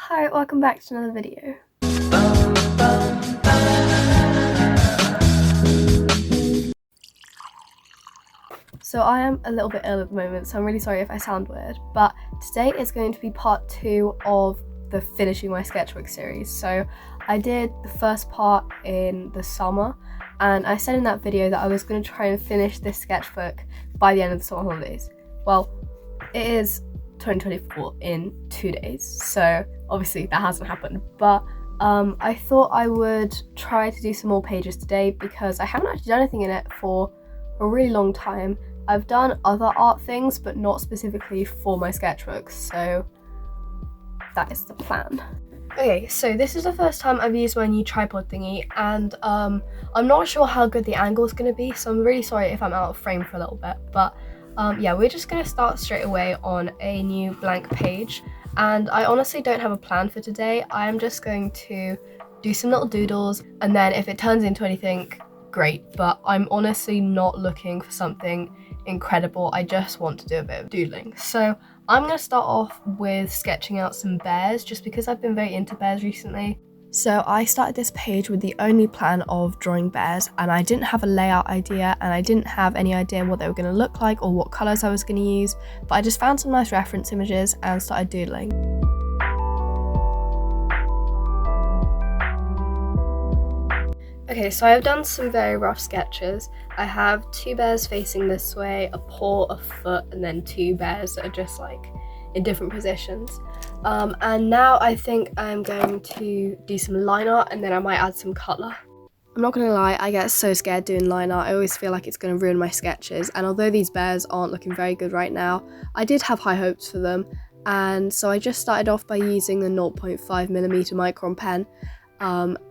Hi, welcome back to another video. So I am a little bit ill at the moment, so I'm really sorry if I sound weird, but today is going to be part 2 of the finishing my sketchbook series. So I did the first part in the summer, and I said in that video that I was going to try and finish this sketchbook by the end of the summer holidays. Well, it is 2024 in 2 days, so obviously that hasn't happened, but I thought I would try to do some more pages today because I haven't actually done anything in it for a really long time. I've done other art things, but not specifically for my sketchbooks, so that is the plan. Okay, so this is the first time I've used my new tripod thingy, and I'm not sure how good the angle is going to be, so I'm really sorry if I'm out of frame for a little bit, but yeah, we're just going to start straight away on a new blank page, and I honestly don't have a plan for today. I'm just going to do some little doodles, and then if it turns into anything, great, but I'm honestly not looking for something incredible. I just want to do a bit of doodling. So I'm going to start off with sketching out some bears, just because I've been very into bears recently. So I started this page with the only plan of drawing bears, and I didn't have a layout idea, and I didn't have any idea what they were going to look like or what colours I was going to use, but I just found some nice reference images and started doodling. Okay, so I've done some very rough sketches. I have 2 bears facing this way, a paw, a foot, and then 2 bears that are just like in different positions. And now I think I'm going to do some line art, and then I might add some colour. I'm not gonna lie, I get so scared doing line art. I always feel like it's gonna ruin my sketches, and although these bears aren't looking very good right now, I did have high hopes for them, and so I just started off by using the 0.5mm micron pen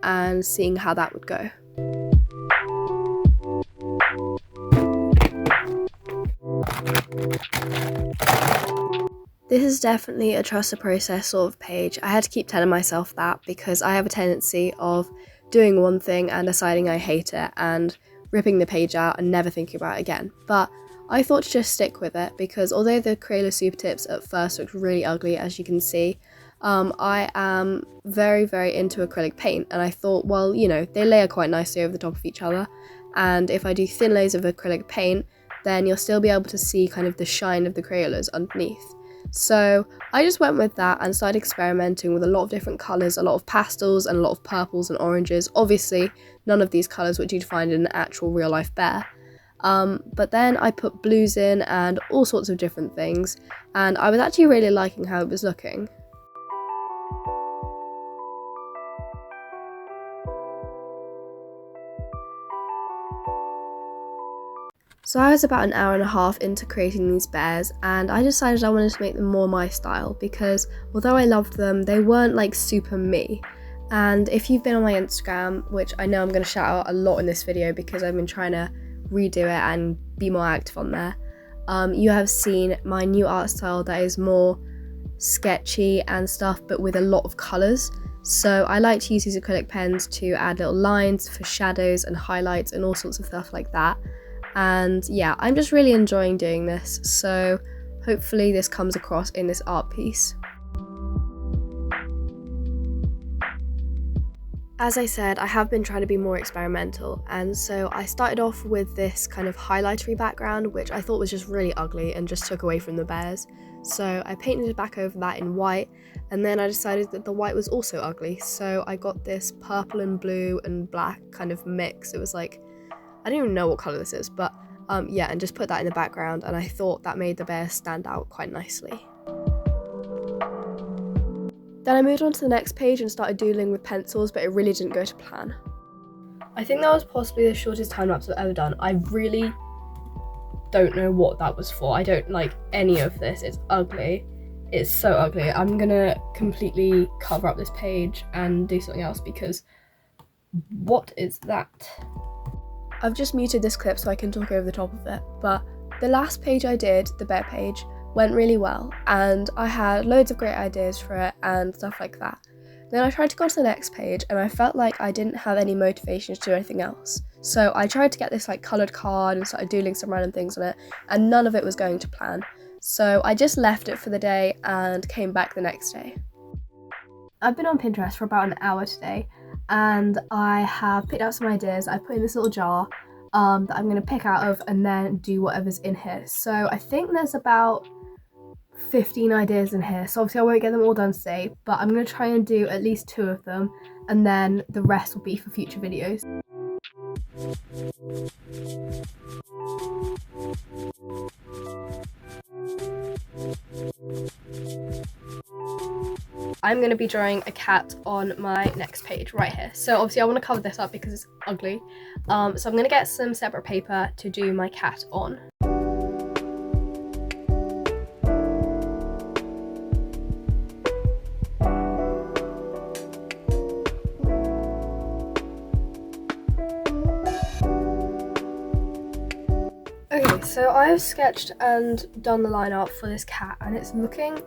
and seeing how that would go. This is definitely a trust the process sort of page. I had to keep telling myself that because I have a tendency of doing one thing and deciding I hate it and ripping the page out and never thinking about it again. But I thought to just stick with it because although the Crayola Super Tips at first looked really ugly, as you can see, I am very into acrylic paint, and I thought, well, you know, they layer quite nicely over the top of each other, and if I do thin layers of acrylic paint, then you'll still be able to see kind of the shine of the Crayolas underneath. So I just went with that and started experimenting with a lot of different colours, a lot of pastels and a lot of purples and oranges. Obviously, none of these colours which you'd find in an actual real life bear. But then I put blues in and all sorts of different things, and I was actually really liking how it was looking. So I was about an hour and a half into creating these bears, and I decided I wanted to make them more my style because although I loved them, they weren't like super me. And if you've been on my Instagram, which I know I'm going to shout out a lot in this video because I've been trying to redo it and be more active on there, you have seen my new art style that is more sketchy and stuff, but with a lot of colours. So I like to use these acrylic pens to add little lines for shadows and highlights and all sorts of stuff like that. And yeah, I'm just really enjoying doing this, so hopefully this comes across in this art piece. As I said, I have been trying to be more experimental, and so I started off with this kind of highlightery background, which I thought was just really ugly and just took away from the bears. So I painted back over that in white, and then I decided that the white was also ugly, so I got this purple and blue and black kind of mix. It was like, I don't even know what colour this is, but yeah, and just put that in the background, and I thought that made the bear stand out quite nicely. Then I moved on to the next page and started doodling with pencils, but it really didn't go to plan. I think that was possibly the shortest time lapse I've ever done. I really don't know what that was for. I don't like any of this. It's ugly. It's so ugly. I'm gonna completely cover up this page and do something else because what is that? I've just muted this clip so I can talk over the top of it, but the last page I did, the bear page, went really well, and I had loads of great ideas for it and stuff like that. Then I tried to go on to the next page, and I felt like I didn't have any motivation to do anything else. So I tried to get this like coloured card and started doodling some random things on it, and none of it was going to plan. So I just left it for the day and came back the next day. I've been on Pinterest for about an hour today, and I have picked out some ideas I put in this little jar that I'm going to pick out of and then do whatever's in here. So I think there's about 15 ideas in here, so obviously I won't get them all done today, but I'm going to try and do at least 2 of them, and then the rest will be for future videos. I'm going to be drawing a cat on my next page right here. So obviously I want to cover this up because it's ugly. So I'm going to get some separate paper to do my cat on. Okay, so I've sketched and done the line art for this cat, and it's looking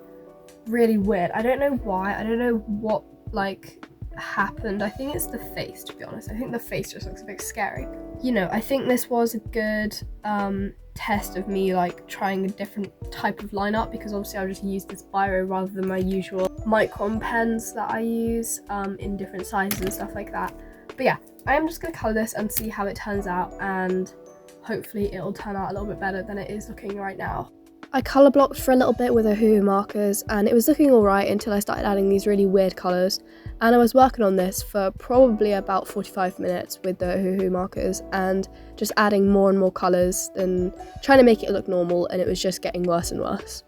really weird. I don't know why. I don't know what happened. I think it's the face, to be honest. I think the face just looks a bit scary. You know, I think this was a good test of me trying a different type of line art, because obviously I'll just use this biro rather than my usual micron pens that I use in different sizes and stuff like that. But yeah, I am just gonna color this and see how it turns out, and hopefully it'll turn out a little bit better than it is looking right now. I colour blocked for a little bit with Ohuhu markers, and it was looking alright until I started adding these really weird colours, and I was working on this for probably about 45 minutes with the Ohuhu markers and just adding more and more colours and trying to make it look normal, and it was just getting worse and worse.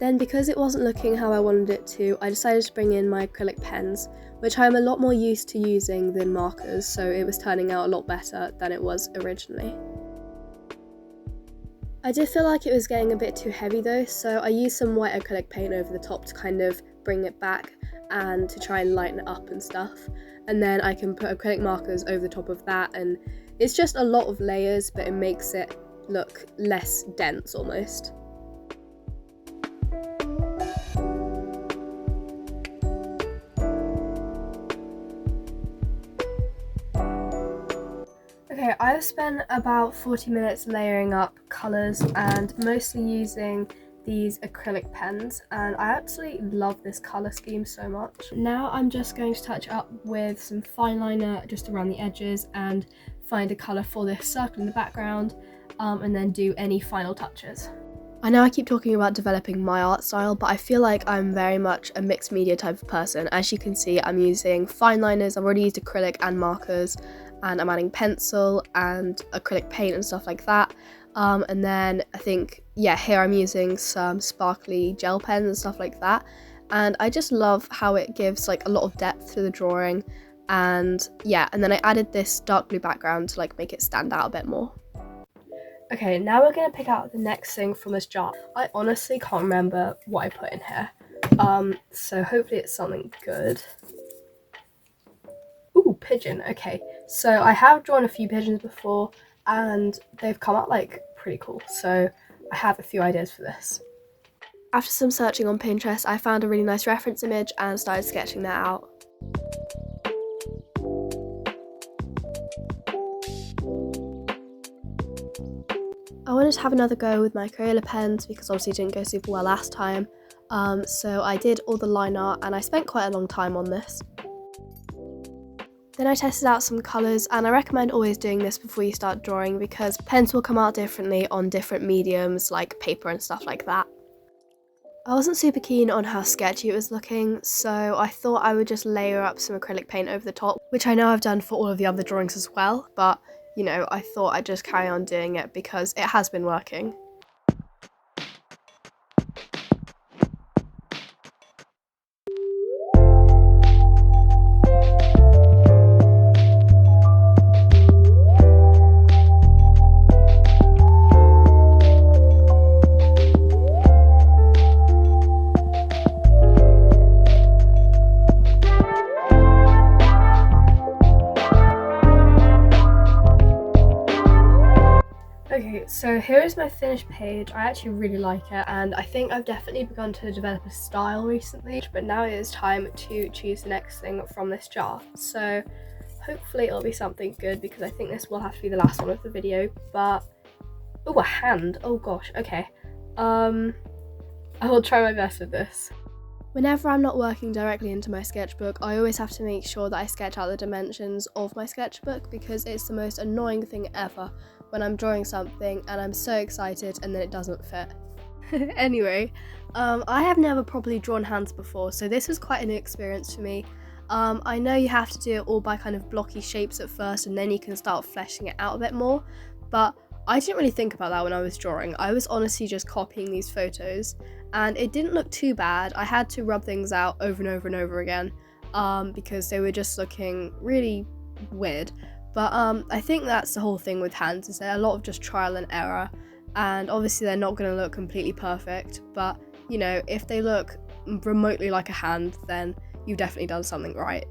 Then, because it wasn't looking how I wanted it to, I decided to bring in my acrylic pens, which I'm a lot more used to using than markers, so it was turning out a lot better than it was originally. I did feel like it was getting a bit too heavy though, so I used some white acrylic paint over the top to kind of bring it back and to try and lighten it up and stuff. And then I can put acrylic markers over the top of that, and it's just a lot of layers, but it makes it look less dense almost. Okay, I've spent about 40 minutes layering up colours and mostly using these acrylic pens, and I absolutely love this colour scheme so much. Now I'm just going to touch up with some fine liner just around the edges and find a colour for this circle in the background, and then do any final touches. I know I keep talking about developing my art style, but I feel like I'm very much a mixed media type of person. As you can see, I'm using fine liners, I've already used acrylic and markers, and I'm adding pencil and acrylic paint and stuff like that. And then I think, yeah, here I'm using some sparkly gel pens and stuff like that. And I just love how it gives a lot of depth to the drawing. And yeah, and then I added this dark blue background to make it stand out a bit more. Okay, now we're gonna pick out the next thing from this jar. I honestly can't remember what I put in here. So hopefully it's something good. Ooh, pigeon. Okay, so I have drawn a few pigeons before and they've come out pretty cool, so I have a few ideas for this. After some searching on Pinterest, I found a really nice reference image and started sketching that out. I wanted to have another go with my Crayola pens because obviously it didn't go super well last time, so I did all the line art and I spent quite a long time on this. Then I tested out some colours, and I recommend always doing this before you start drawing because pens will come out differently on different mediums like paper and stuff like that. I wasn't super keen on how sketchy it was looking, so I thought I would just layer up some acrylic paint over the top, which I know I've done for all of the other drawings as well, but you know, I thought I'd just carry on doing it because it has been working. Okay, so here is my finished page. I actually really like it, and I think I've definitely begun to develop a style recently, but now it is time to choose the next thing from this jar. So hopefully it'll be something good because I think this will have to be the last one of the video, but oh, a hand. Oh gosh, okay. I will try my best with this. Whenever I'm not working directly into my sketchbook, I always have to make sure that I sketch out the dimensions of my sketchbook because it's the most annoying thing ever when I'm drawing something and I'm so excited and then it doesn't fit. Anyway, I have never properly drawn hands before, so this was quite a new experience for me. I know you have to do it all by kind of blocky shapes at first and then you can start fleshing it out a bit more, but I didn't really think about that when I was drawing. I was honestly just copying these photos and it didn't look too bad. I had to rub things out over and over and over again because they were just looking really weird. But I think that's the whole thing with hands, is there a lot of just trial and error, and obviously they're not going to look completely perfect, but you know, if they look remotely like a hand, then you've definitely done something right.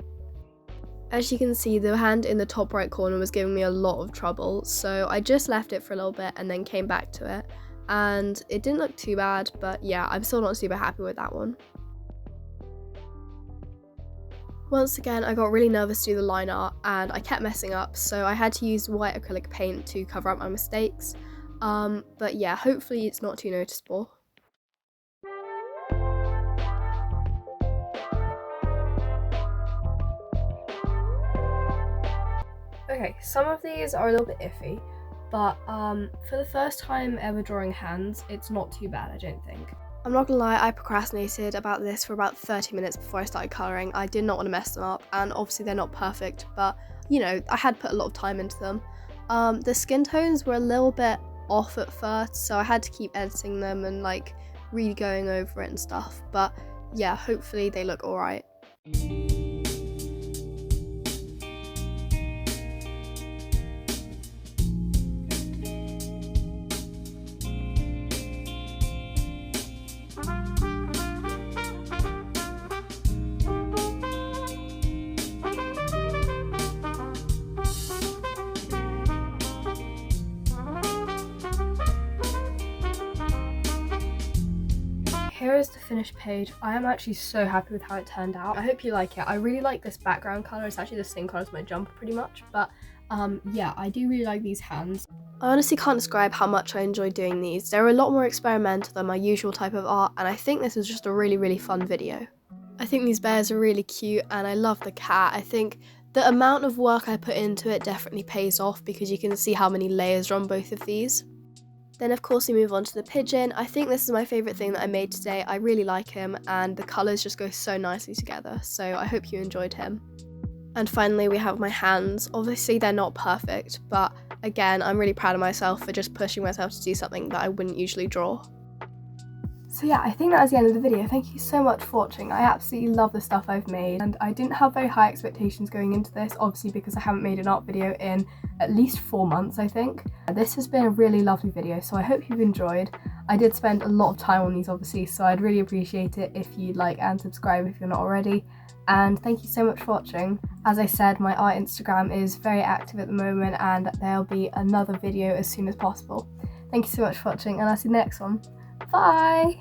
As you can see, the hand in the top right corner was giving me a lot of trouble, so I just left it for a little bit and then came back to it, and it didn't look too bad, but yeah, I'm still not super happy with that one. Once again, I got really nervous to do the line art and I kept messing up, so I had to use white acrylic paint to cover up my mistakes, but yeah, hopefully it's not too noticeable. Okay, some of these are a little bit iffy, but for the first time ever drawing hands, it's not too bad, I don't think. I'm not gonna lie, I procrastinated about this for about 30 minutes before I started colouring. I did not want to mess them up, and obviously they're not perfect, but you know, I had put a lot of time into them. The skin tones were a little bit off at first, so I had to keep editing them and like re-going over it and stuff, but yeah, hopefully they look alright. Here is the finished page. I am actually so happy with how it turned out. I hope you like it. I really like this background colour. It's actually the same colour as my jumper pretty much, but yeah, I do really like these hands. I honestly can't describe how much I enjoyed doing these. They're a lot more experimental than my usual type of art, and I think this was just a really fun video. I think these bears are really cute and I love the cat. I think the amount of work I put into it definitely pays off because you can see how many layers are on both of these. Then of course we move on to the pigeon. I think this is my favourite thing that I made today. I really like him and the colours just go so nicely together, so I hope you enjoyed him. And finally we have my hands. Obviously they're not perfect, but again, I'm really proud of myself for just pushing myself to do something that I wouldn't usually draw. So yeah, I think that was the end of the video. Thank you so much for watching. I absolutely love the stuff I've made, and I didn't have very high expectations going into this, obviously because I haven't made an art video in at least 4 months, I think. This has been a really lovely video, so I hope you've enjoyed. I did spend a lot of time on these obviously, so I'd really appreciate it if you'd like and subscribe if you're not already. And thank you so much for watching. As I said, my art Instagram is very active at the moment and there'll be another video as soon as possible. Thank you so much for watching, and I'll see you next one. Bye!